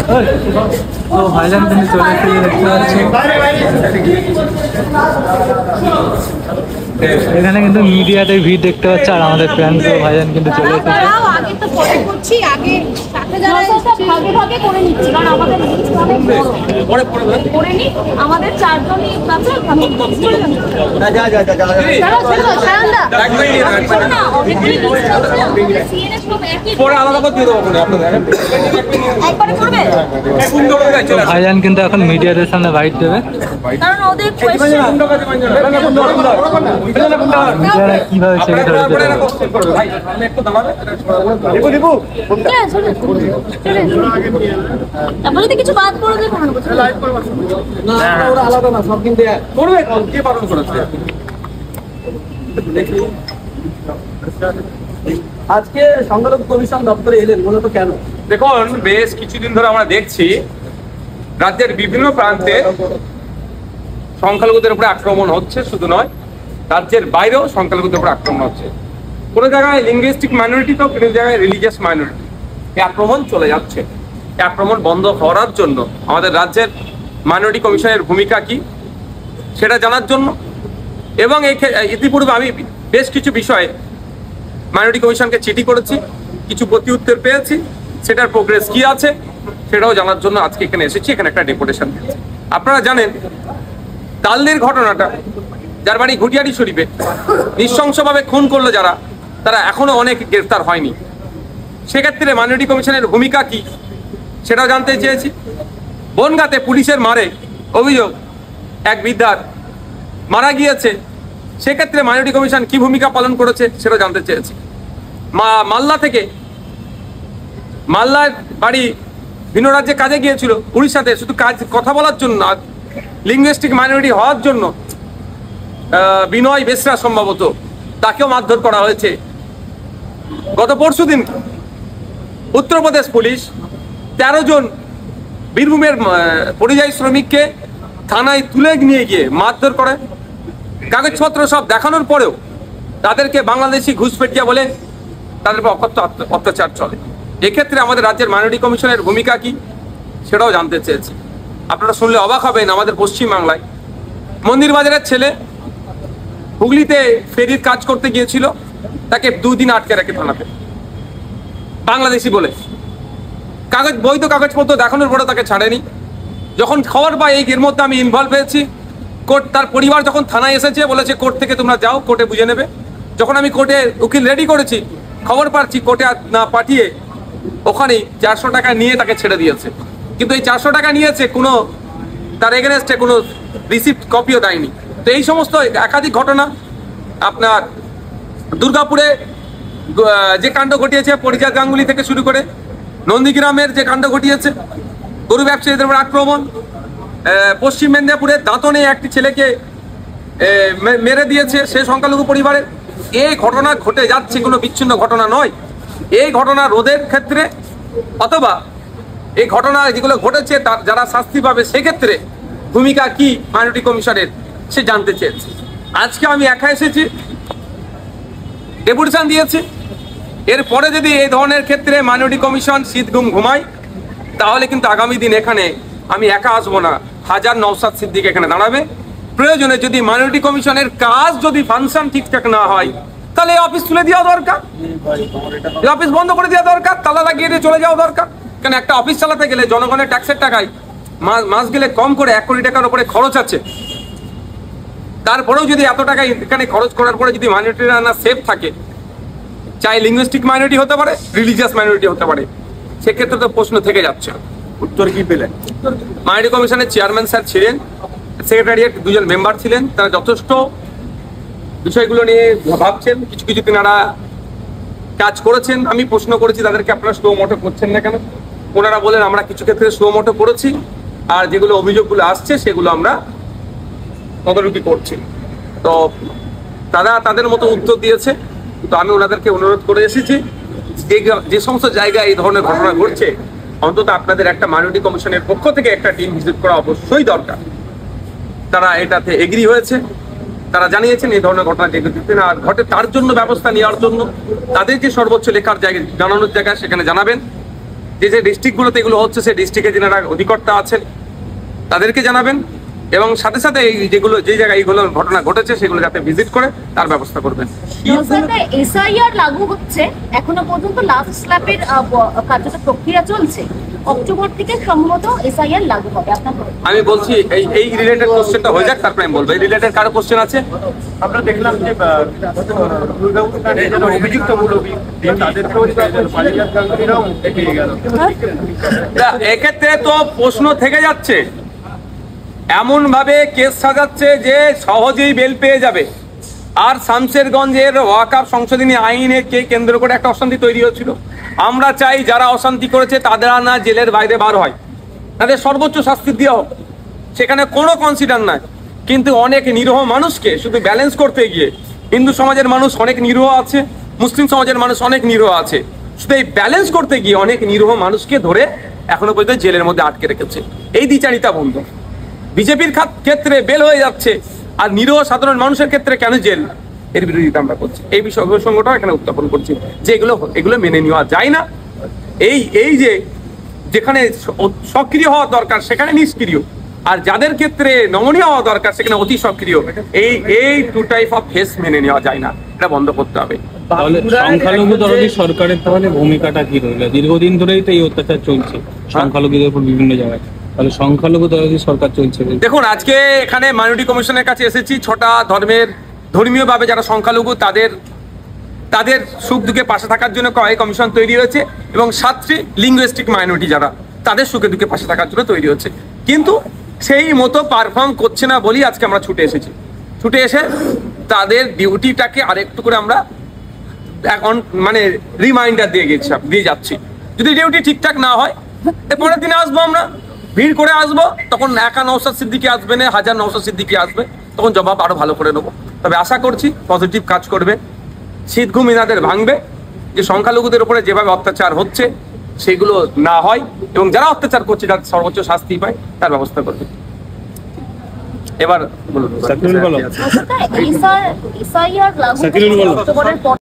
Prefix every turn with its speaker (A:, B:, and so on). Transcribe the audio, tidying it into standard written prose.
A: তো ভাইজান কিন্তু চলে এসে দেখতে পাচ্ছি এখানে কিন্তু মিডিয়াতে ভিড় দেখতে পাচ্ছে আর আমাদের ফ্রেন্ড ভাইজান কিন্তু চলে এসেছে।
B: আগে তো পরে করছি, আগে সাথে যারা ভাগে ভাগে করে নিচ্ছি, কারণ আমাদের লিস্ট অনেক বড় করে নি, আমাদের চারজনই আছে ভাগে করে নিচ্ছি। চলো চলো সায়নদা চলো না, অনেকগুলো লিস্ট আছে আমাদের সিএনএস সব একই
C: পরে আলাদা করে দিয়ে দেবো আপনাদের
B: একবারে করবে।
A: ভাইজান কিন্তু এখন মিডিয়াদের সামনে বাইট দেবে,
B: কারণ ওদের কোয়েশ্চেন
A: মিডিয়ারা কিভাবে ছেড়ে ধরে দেবে।
B: তারপরে কিছু বাদ পড়ে যায় কোনো
C: ওরা আলাদা না, সব কিন্তু করবে কে পালন করেছে। আজকে সংখ্যালঘু কমিশন দপ্তরে এলেন মূলত কেন?
D: দেখুন, বেশ কিছুদিন ধরে আমরা দেখছি রাজ্যের বিভিন্ন প্রান্তে সংখ্যালঘুদের উপরে আক্রমণ হচ্ছে, শুধু নয় রাজ্যের বাইরেও সংখ্যালঘুদের উপরে আক্রমণ হচ্ছে। কোনো জায়গায় লিঙ্গুইস্টিক মাইনরিটি তো কোনো জায়গায় রিলিজিয়াস মাইনরিটি, এই আক্রমণ চলে যাচ্ছে। এই আক্রমণ বন্ধ করার জন্য আমাদের রাজ্যের মাইনরিটি কমিশনের ভূমিকা কি সেটা জানার জন্য, এবং ইতিপূর্বে আমি বেশ কিছু বিষয়ে মাইনরিটি কমিশনকে চিঠি করেছি, কিছু প্রতি উত্তর পেয়েছি, সেটার প্রোগ্রেস কি আছে সেটাও জানার জন্য আজকে এখানে এসেছি। এখানে একটা ডেপুটেশন দিয়েছি। আপনারা জানেন তালদির ঘটনাটা, যার বাড়ি ঘুটিয়ারি শরীফে নৃশংসভাবে খুন করলো যারা, তারা এখনো অনেক গ্রেফতার হয়নি। সেক্ষেত্রে মাইনরিটি কমিশনের ভূমিকা কি সেটাও জানতে চেয়েছি। বনগাঁতে পুলিশের মারে অভিযোগ এক বৃদ্ধার মারা গিয়েছে, সেক্ষেত্রে মাইনরিটি কমিশন কি ভূমিকা পালন করেছে সেটাও জানতে চেয়েছি। মালদা থেকে, মালদার বাড়ি ভিন্ন রাজ্যে কাজে গিয়েছিল উড়িষ্যাতে, শুধু কথা বলার জন্য, লিঙ্গুইস্টিক মাইনরিটি হওয়ার জন্য বিনয় বেসরা সম্ভবত, তাকেও মারধর করা হয়েছে। গত পরশুদিন উত্তরপ্রদেশ পুলিশ 13 জন বীরভূমের পরিযায়ী শ্রমিককে থানায় তুলে নিয়ে গিয়ে মারধর করে, কাগজপত্র সব দেখানোর পরেও তাদেরকে বাংলাদেশি ঘুষপেটিয়া বলে তাদের উপর অত্যাচার চলে। এক্ষেত্রে আমাদের রাজ্যের মাইনরিটি কমিশনের ভূমিকা কি সেটাও জানতে চেয়েছি। আপনারা শুনলে অবাক হবেন, আমাদের পশ্চিমবাংলায় মন্দির বাজারের ছেলে হুগলিতে ফেরির কাজ করতে গিয়েছিল, তাকে 2 দিন আটকে রাখে থানাতে, বাংলাদেশি বলে। বৈধ কাগজপত্র দেখানোর পরে তাকে ছাড়েনি। যখন খবর পাই এর মধ্যে আমি ইনভলভ হয়েছি, কোর্ট, তার পরিবার যখন থানায় এসেছে বলেছে কোর্ট থেকে তোমরা যাও, কোর্টে বুঝে নেবে। যখন আমি কোর্টে উকিল রেডি করেছি, খবর পাচ্ছি কোর্টে না পাঠিয়ে ওখানেই 400 টাকা নিয়ে তাকে ছেড়ে দিয়েছে। কিন্তু এই 400 টাকা নিয়েছে, কোনো তার এগেনস্টে কোনো রিসিপ্ট কপিও দেয়নি। তো এই সমস্ত একাধিক ঘটনা, আপনার দুর্গাপুরে যে কাণ্ড ঘটিয়েছে, পরিজাত গাঙ্গুলি থেকে শুরু করে নন্দীগ্রামের যে কাণ্ড ঘটিয়েছে, গরু ব্যবসায়ীদের উপর আক্রমণ, পশ্চিম মেদিনীপুরের দাঁতনে একটি ছেলেকে মেরে দিয়েছে সে সংখ্যালঘু পরিবারের। এই ঘটনা ঘটে যাচ্ছে, কোনো বিচ্ছিন্ন ঘটনা নয়। এই ঘটনা রোধের ক্ষেত্রে অথবা এই ঘটনা যেগুলো ঘটেছে তার যারা শাস্তি পাবে সেক্ষেত্রে ভূমিকা কি মাইনরিটি কমিশনের সে জানতে চেয়েছে। আজকে আমি একা এসেছি, ডেপুটেশন দিয়েছি। এরপরে যদি এই ধরনের ক্ষেত্রে মাইনরিটি কমিশন শীত ঘুম ঘুমায়, তাহলে কিন্তু আগামী দিন এখানে আমি একা আসবো না, হাজার নওশাদ সিদ্দিক এখানে দাঁড়াবে। প্রয়োজনে যদি মাইনরিটি কমিশনের কাজ যদি ফাংশন ঠিকঠাক না হয়, তাহলে এই অফিস তুলে দেওয়া দরকার, এই অফিস বন্ধ করে দেওয়া দরকার, তালা লাগিয়ে দিয়ে চলে যাওয়া দরকার। কেন একটা অফিস চালাতে গেলে জনগণের ট্যাক্সের টাকায় মাস গেলে কম করে 1 কোটি টাকার উপরে খরচ আছে। তারপরেও যদি এত টাকা এখানে খরচ করার পরে যদি মাইনরিটিরা না সেফ থাকে, চাই লিঙ্গুইস্টিক মাইনরিটি হতে পারে, রিলিজিয়াস মাইনরিটি হতে পারে, সেক্ষেত্রে তো প্রশ্ন থেকে যাচ্ছে।
C: উত্তর কি পেলেন?
D: মাইনরিটি কমিশনের চেয়ারম্যান স্যার ছিলেন, সেক্রেটারিয়েট 2 জন মেম্বার ছিলেন, তারা যথেষ্ট বিষয়গুলো নিয়ে ভাবছেন, কিছু কিছু তিনারা কাজ করেছেন। আমি প্রশ্ন করেছি তাদেরকে, আপনারা স্লো মোটো করছেন না কেন? ওনারা বলেন আমরা কিছু ক্ষেত্রে স্লো মোটো করেছি, আর যেগুলো অভিযোগগুলো আসছে সেগুলো আমরা তদারকি করছি। তো তারা তাদের মতো উত্তর দিয়েছে। তো আমি ওনাদেরকে অনুরোধ করে এসেছি, যে সমস্ত জায়গায় এই ধরনের ঘটনা ঘটছে, অন্তত আপনাদের একটা মাইনরিটি কমিশনের পক্ষ থেকে একটা টিম ভিজিট করা অবশ্যই দরকার। তারা এটাতে এগ্রি হয়েছে, তারা জানিয়েছেন এই ধরনের ঘটনা যেতে না ঘটে তার জন্য ব্যবস্থা নেওয়ার জন্য তাদের যে সর্বোচ্চ লেখার জায়গা জানানোর জায়গা সেখানে জানাবেন। যে যে ডিস্ট্রিক্টগুলোতে এগুলো হচ্ছে সেই ডিস্ট্রিক্টে যারা অধিকর্তা আছেন তাদেরকে জানাবেন, এবং সাথে সাথে এই যেগুলো যে জায়গায় এইগুলো ঘটনা ঘটেছে সেগুলো যাতে ভিজিট করে তার ব্যবস্থা করবেন।
B: এসআইআর লাগু হচ্ছে, এখনো পর্যন্ত লাস্ট স্ল্যাপের কার্যত প্রক্রিয়া চলছে, অক্টোবর থেকে সম্ভবত এসআইআর লাগু হবে। আপনার
D: আমি বলছি এই রিলেটেড কোশ্চেনটা হয়ে যাক, তারপরে আমি বলবো। এই রিলেটেড কারো কোশ্চেন আছে?
C: আমরা দেখলাম যে দুর্গাপুর কাণ্ডে যারা অভিযুক্তমূলক তাদেরকেও পালিয়ে গাঙ্গুলিরাও এগিয়ে গেল।
D: এক্ষেত্রে তো প্রশ্ন থেকে যাচ্ছে, এমন ভাবে কেস সাজাচ্ছে যে সহজেই বেল পেয়ে যাবে। আর শামশেরগঞ্জের ওয়াকফ সংশোধনী আইনকে কেন্দ্র করে একটা অশান্তি তৈরি হচ্ছিল। আমরা চাই যারা অশান্তি করেছে তাদের না জেলের বাইরে বার হয়, তাদের সর্বোচ্চ শাস্তি দেওয়া হোক, সেখানে কোনো কনসিডার নাই। কিন্তু অনেক নিরীহ মানুষকে শুধু ব্যালেন্স করতে গিয়ে হিন্দু সমাজের মানুষ অনেক নিরীহ আছে, মুসলিম সমাজের মানুষ অনেক নিরীহ আছে, শুধু এই ব্যালেন্স করতে গিয়ে অনেক নিরীহ মানুষকে ধরে এখনো পর্যন্ত জেলের মধ্যে আটকে রেখেছে। এই দ্বিচারিতা বন্ধ। বিজেপির ক্ষেত্রে বেল হয়ে যাচ্ছে, আর নিরীহ সাধারণ মানুষের ক্ষেত্রে কেন জেল? এর বিরোধিতা আমরা করছি, এই বিষয় প্রসঙ্গটাও এখানে উত্থাপন করছি যে এগুলো মেনে নেওয়া যায় না। এই যে যেখানে সক্রিয় হওয়া দরকার সেখানে নিষ্ক্রিয়, আর যাদের ক্ষেত্রে নমনীয় হওয়া দরকার সেখানে অতি সক্রিয়, এই টু টাইপ অফ ফেস মেনে নেওয়া যায় না, এটা বন্ধ করতে হবে।
A: তাহলে সংখ্যালঘু দরদি সরকারের তাহলে ভূমিকাটা কি রইল? দীর্ঘদিন ধরেই তো এই অত্যাচার চলছে সংখ্যালঘুদের উপর বিভিন্ন জায়গায়, তাহলে সংখ্যালঘু দরদি সরকার চলছে।
D: দেখুন, আজকে এখানে মাইনরিটি কমিশনের কাছে এসেছি, 6টা ধর্মীয়ভাবে যারা সংখ্যালঘু তাদের সুখ দুঃখে পাশে থাকার জন্য এই কমিশন তৈরি হয়েছে, এবং 7টি লিঙ্গুইস্টিক মাইনরিটি যারা তাদের সুখে দুঃখে পাশে থাকার জন্য তৈরি হচ্ছে। কিন্তু সেই মতো পারফর্ম করছে না বলেই আজকে আমরা ছুটে এসেছি। ছুটে এসে তাদের ডিউটিটাকে আরেকটু করে আমরা এখন মানে রিমাইন্ডার দিয়ে যাচ্ছি। যদি ডিউটি ঠিকঠাক না হয় পরের দিনে আসবো, আমরা ভিড় করে আসবো, তখন একা নওশাদ সিদ্দিকী আসবে না, 1000 নওশাদ সিদ্দিকী আসবে, তখন জবাব আরো ভালো করে নেবো। তবে আশা করছি পজিটিভ কাজ করবে, শীত ঘুম ইনাদের ভাঙবে, যে সংখ্যালঘুদের উপরে যেভাবে অত্যাচার হচ্ছে সেগুলো না হয়, এবং যারা অত্যাচার করছে যার সর্বোচ্চ শাস্তি পায় তার ব্যবস্থা করবে। এবার বলুন।
B: এসআইআর লাগু অক্টোবরের পর